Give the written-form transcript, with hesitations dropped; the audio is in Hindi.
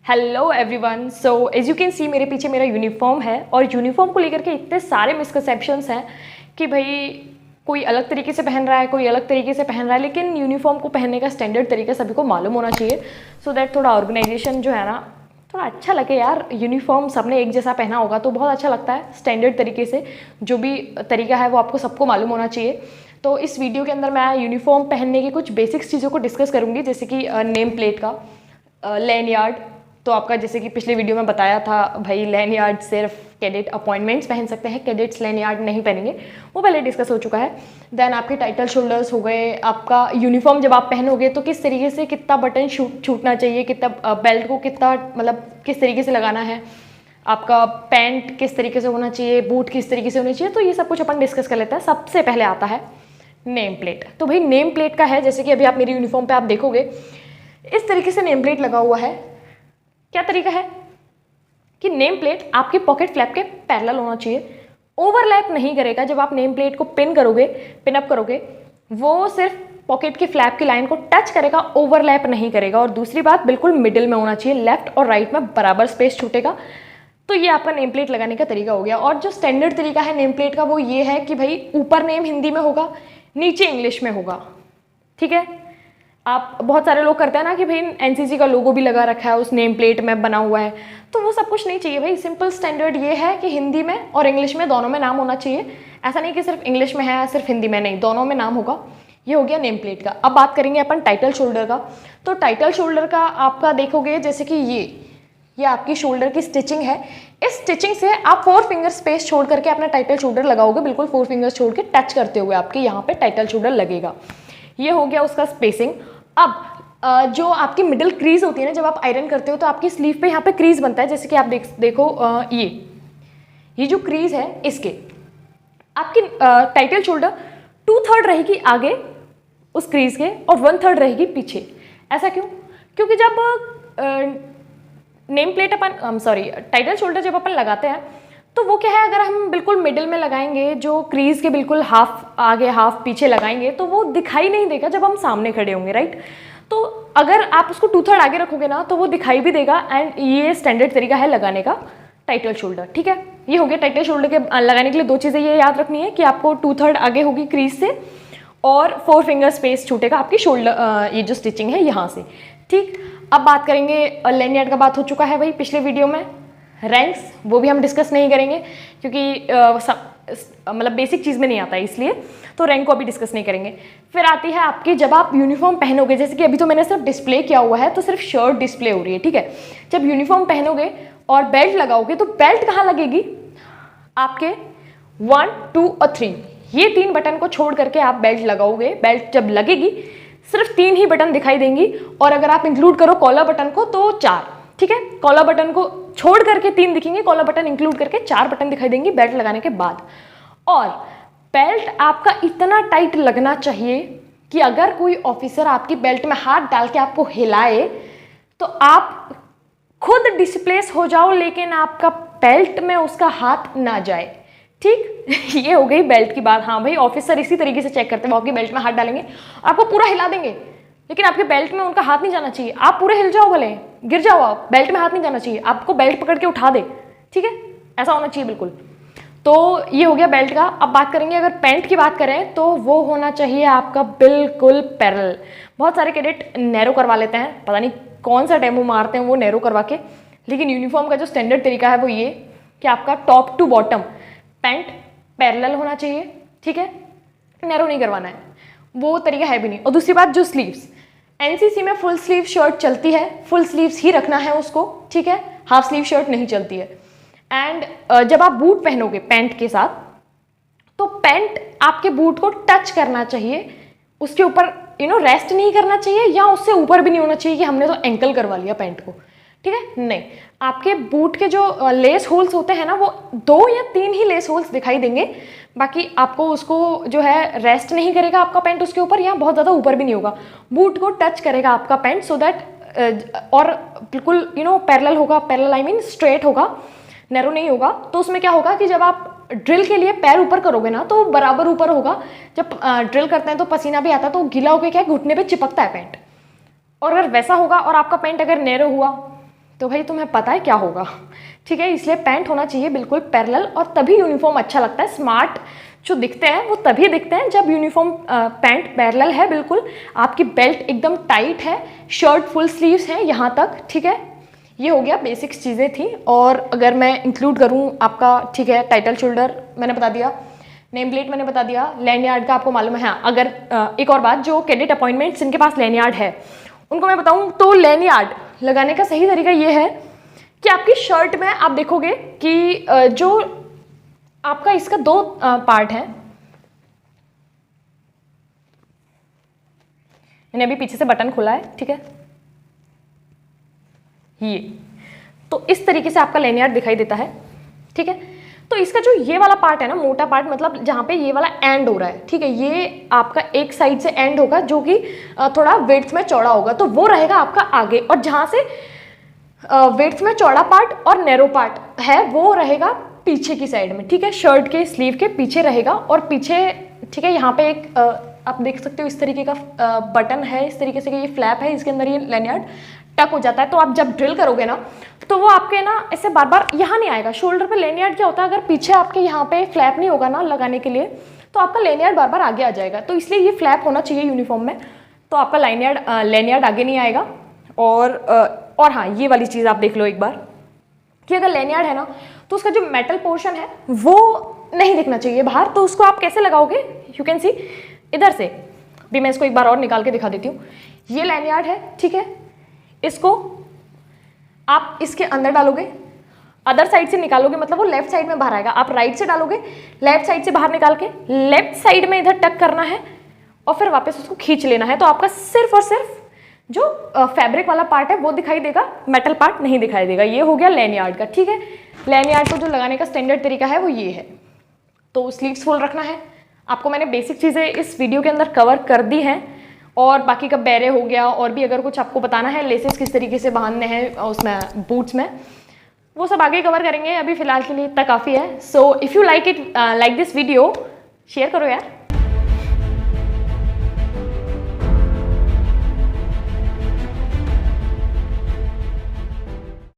Hello everyone. So as you can see मेरे पीछे मेरा यूनिफॉर्म है और यूनिफॉर्म को लेकर के इतने सारे मिसकंसेप्शंस हैं कि भाई कोई अलग तरीके से पहन रहा है, कोई अलग तरीके से पहन रहा है, लेकिन यूनिफॉर्म को पहनने का स्टैंडर्ड तरीका सभी को मालूम होना चाहिए सो दैट थोड़ा ऑर्गेनाइजेशन जो है ना थोड़ा अच्छा लगे। यार यूनिफॉर्म सबने एक जैसा पहना होगा तो बहुत अच्छा लगता है। स्टैंडर्ड तरीके से जो भी तरीका है वो आपको सबको मालूम होना चाहिए। तो इस वीडियो के अंदर मैं यूनिफॉर्म पहनने की कुछ बेसिक्स चीज़ों को डिस्कस करूँगी, जैसे कि नेम प्लेट का, लैंडयार्ड। तो आपका जैसे कि पिछले वीडियो में बताया था भाई लैंडयार्ड सिर्फ कैडेट अपॉइंटमेंट्स पहन सकते हैं, कैडेट्स लैंडयार्ड नहीं पहनेंगे, वो पहले डिस्कस हो चुका है। देन आपके टाइटल शोल्डर्स हो गए। आपका यूनिफॉर्म जब आप पहनोगे तो किस तरीके से कितना बटन छूटना चाहिए, कितना बेल्ट को कितना मतलब किस तरीके से लगाना है, आपका पैंट किस तरीके से होना चाहिए, बूट किस तरीके से होने चाहिए, तो ये सब कुछ अपन डिस्कस कर लेते हैं। सबसे पहले आता है नेम प्लेट। तो भाई नेम प्लेट का है, जैसे कि अभी आप मेरी यूनिफॉर्म पे आप देखोगे इस तरीके से नेम प्लेट लगा हुआ है। क्या तरीका है कि नेम प्लेट आपके पॉकेट फ्लैप के पैरेलल होना चाहिए, ओवरलैप नहीं करेगा। जब आप नेम प्लेट को पिन करोगे, पिन अप करोगे, वो सिर्फ पॉकेट की फ्लैप की लाइन को टच करेगा, ओवरलैप नहीं करेगा। और दूसरी बात, बिल्कुल मिडिल में होना चाहिए, लेफ्ट और राइट में बराबर स्पेस छूटेगा। तो ये आपका नेम प्लेट लगाने का तरीका हो गया। और जो स्टैंडर्ड तरीका है नेम प्लेट का वो ये है कि भाई ऊपर नेम हिंदी में होगा, नीचे इंग्लिश में होगा। ठीक है, आप बहुत सारे लोग करते हैं ना कि भाई एनसीसी का लोगो भी लगा रखा है उस नेम प्लेट में बना हुआ है, तो वो सब कुछ नहीं चाहिए भाई। सिंपल स्टैंडर्ड ये है कि हिंदी में और इंग्लिश में दोनों में नाम होना चाहिए। ऐसा नहीं कि सिर्फ इंग्लिश में है सिर्फ हिंदी में नहीं, दोनों में नाम होगा। ये हो गया नेम प्लेट का। अब बात करेंगे अपन टाइटल शोल्डर का। तो टाइटल शोल्डर का आपका देखोगे जैसे कि ये आपकी शोल्डर की स्टिचिंग है। इस स्टिचिंग से आप 4 फिंगर स्पेस छोड़ करके अपना टाइटल शोल्डर लगाओगे, बिल्कुल 4 फिंगर्स छोड़ के टच करते हुए आपके यहाँ पे टाइटल शोल्डर लगेगा। ये हो गया उसका स्पेसिंग। अब जो आपकी मिडिल क्रीज होती है ना, जब आप आयरन करते हो तो आपकी स्लीव पे यहाँ पे क्रीज बनता है, जैसे कि आप देखो ये जो क्रीज है इसके आपकी टाइटल शोल्डर 2/3 रहेगी आगे उस क्रीज के और 1/3 रहेगी पीछे। ऐसा क्यों? क्योंकि जब नेम प्लेट अपन टाइटल शोल्डर जब अपन लगाते हैं तो वो क्या है, अगर हम बिल्कुल मिडिल में लगाएंगे, जो क्रीज के बिल्कुल हाफ आगे हाफ पीछे लगाएंगे तो वो दिखाई नहीं देगा जब हम सामने खड़े होंगे, राइट। तो अगर आप उसको 2/3 आगे रखोगे ना तो वो दिखाई भी देगा। एंड ये स्टैंडर्ड तरीका है लगाने का टाइटल शोल्डर। ठीक है, ये हो गया टाइटल शोल्डर के लगाने के लिए 2 चीज़ें ये याद रखनी है कि आपको 2/3 आगे होगी क्रीज से और 4 फिंगर स्पेस छूटेगा आपकी शोल्डर, ये जो स्टिचिंग है यहाँ से। ठीक, अब बात करेंगे लैंडयार्ड का। बात हो चुका है भाई पिछले वीडियो में। रैंक्स वो भी हम डिस्कस नहीं करेंगे क्योंकि मतलब बेसिक चीज़ में नहीं आता है, इसलिए तो रैंक को अभी डिस्कस नहीं करेंगे। फिर आती है आपकी, जब आप यूनिफॉर्म पहनोगे, जैसे कि अभी तो मैंने सिर्फ डिस्प्ले किया हुआ है तो सिर्फ शर्ट डिस्प्ले हो रही है, ठीक है। जब यूनिफॉर्म पहनोगे और बेल्ट लगाओगे तो बेल्ट कहाँ लगेगी? आपके 1, 2 और 3, ये 3 बटन को छोड़ करके आप बेल्ट लगाओगे। बेल्ट जब लगेगी सिर्फ 3 ही बटन दिखाई देंगी, और अगर आप इंक्लूड करो कॉलर बटन को तो 4। ठीक है, कॉलर बटन को छोड़ करके 3 दिखेंगे, कॉलर बटन इंक्लूड करके 4 बटन दिखाई देंगी बेल्ट लगाने के बाद। और बेल्ट आपका इतना टाइट लगना चाहिए कि अगर कोई ऑफिसर आपकी बेल्ट में हाथ डाल के आपको हिलाए तो आप खुद डिस्प्लेस हो जाओ, लेकिन आपका बेल्ट में उसका हाथ ना जाए। ठीक ये हो गई बेल्ट की बात। हाँ भाई, ऑफिसर इसी तरीके से चेक करते हैं, वो आपकी बेल्ट में हाथ डालेंगे, आपको पूरा हिला देंगे, लेकिन आपके बेल्ट में उनका हाथ नहीं जाना चाहिए। आप पूरे हिल जाओ, भले गिर जाओ, आप बेल्ट में हाथ नहीं जाना चाहिए, आपको बेल्ट पकड़ के उठा दे। ठीक है, ऐसा होना चाहिए बिल्कुल। तो ये हो गया बेल्ट का। अब बात करेंगे, अगर पैंट की बात करें तो वो होना चाहिए आपका बिल्कुल पैरेलल। बहुत सारे कैडेट नैरो करवा लेते हैं, पता नहीं कौन सा डेमो मारते हैं वो नैरो करवा के, लेकिन यूनिफॉर्म का जो स्टैंडर्ड तरीका है वो ये कि आपका top to bottom pant parallel होना चाहिए। ठीक है, नैरो नहीं करवाना है, वो तरीका है भी नहीं। और दूसरी बात, जो स्लीव्स, एनसीसी में फुल स्लीव शर्ट चलती है, फुल स्लीव्स ही रखना है उसको। ठीक है, हाफ स्लीव शर्ट नहीं चलती है। एंड जब आप बूट पहनोगे पैंट के साथ तो पैंट आपके बूट को टच करना चाहिए, उसके ऊपर रेस्ट नहीं करना चाहिए, या उससे ऊपर भी नहीं होना चाहिए कि हमने तो एंकल करवा लिया पैंट को। ठीक है, नहीं, आपके बूट के जो लेस होल्स होते हैं ना, वो 2 या 3 ही लेस होल्स दिखाई देंगे, बाकी आपको उसको जो है रेस्ट नहीं करेगा आपका पैंट उसके ऊपर, या बहुत ज़्यादा ऊपर भी नहीं होगा। बूट को टच करेगा आपका पैंट सो दैट और बिल्कुल पैरेलल होगा, पैरेलल आई मीन स्ट्रेट होगा, नैरो नहीं होगा। तो उसमें क्या होगा कि जब आप ड्रिल के लिए पैर ऊपर करोगे ना तो बराबर ऊपर होगा। जब ड्रिल करते हैं तो पसीना भी आता है, तो गीला होकर क्या घुटने पे चिपकता है पैंट, और अगर वैसा होगा और आपका पैंट अगर नैरो हुआ तो भाई तुम्हें पता है क्या होगा, ठीक है। इसलिए पैंट होना चाहिए बिल्कुल पैरेलल, और तभी यूनिफॉर्म अच्छा लगता है। स्मार्ट जो दिखते हैं वो तभी दिखते हैं जब यूनिफॉर्म पैंट पैरेलल है बिल्कुल, आपकी बेल्ट एकदम टाइट है, शर्ट फुल स्लीव्स हैं यहाँ तक, ठीक है। ये हो गया बेसिक्स चीज़ें थी। और अगर मैं इंक्लूड करूँ आपका, ठीक है, टाइटल शोल्डर मैंने बता दिया, नेम प्लेट मैंने बता दिया, लैंडयार्ड का आपको मालूम है। हाँ, अगर एक और बात, जो कैडेट अपॉइंटमेंट्स जिनके पास लैंडयार्ड है उनको मैं बताऊँ तो लैंडयार्ड लगाने का सही तरीका ये है कि आपकी शर्ट में आप देखोगे कि जो आपका इसका दो पार्ट है, मैंने अभी पीछे से बटन खोला है, ठीक है, ये तो इस तरीके से आपका लैंडयार्ड दिखाई देता है, ठीक है। तो इसका जो ये वाला पार्ट है ना, मोटा पार्ट, मतलब जहाँ पे ये वाला एंड हो रहा है, ठीक है, ये आपका एक साइड से एंड होगा जो कि थोड़ा विड्थ में चौड़ा होगा, तो वो रहेगा आपका आगे। और जहाँ से विड्थ में चौड़ा पार्ट और नैरो पार्ट है वो रहेगा पीछे की साइड में, ठीक है, शर्ट के स्लीव के पीछे रहेगा। और पीछे, ठीक है, यहाँ पे एक आप देख सकते हो इस तरीके का बटन है, इस तरीके से कि ये फ्लैप है, इसके अंदर ये लैंडयार्ड टक हो जाता है। तो आप जब ड्रिल करोगे ना तो वो आपके ना ऐसे बार बार यहाँ नहीं आएगा। शोल्डर पे लैंडयार्ड क्या होता है, अगर पीछे आपके यहाँ पे फ्लैप नहीं होगा ना लगाने के लिए, तो आपका लैंडयार्ड बार बार आगे आ जाएगा। तो इसलिए ये फ्लैप होना चाहिए यूनिफॉर्म में, तो आपका लैंडयार्ड आगे नहीं आएगा। और हाँ, ये वाली चीज़ आप देख लो एक बार कि अगर लैंडयार्ड है ना तो उसका जो मेटल पोर्शन है वो नहीं दिखना चाहिए बाहर। तो उसको आप कैसे लगाओगे, यू कैन सी इधर से भी, मैं इसको एक बार और निकाल के दिखा देती हूँ। ये लैंडयार्ड है, ठीक है, इसको आप इसके अंदर डालोगे, अदर साइड से निकालोगे, मतलब वो लेफ्ट साइड में बाहर आएगा। आप राइट से डालोगे, लेफ्ट साइड से बाहर निकाल के लेफ्ट साइड में इधर टक करना है और फिर वापस उसको खींच लेना है। तो आपका सिर्फ और सिर्फ जो फैब्रिक वाला पार्ट है वो दिखाई देगा, मेटल पार्ट नहीं दिखाई देगा। ये हो गया लैंडयार्ड का, ठीक है। लैंडयार्ड को जो लगाने का स्टैंडर्ड तरीका है वो ये है। तो स्लीव्स फुल रखना है आपको। मैंने बेसिक चीज़ें इस वीडियो के अंदर कवर कर दी हैं, और बाकी का बैरे हो गया, और भी अगर कुछ आपको बताना है, लेसेस किस तरीके से बांधने हैं उसमें बूट्स में, वो सब आगे कवर करेंगे। अभी फिलहाल के लिए इतना काफ़ी है। So if you like this video, share करो यार।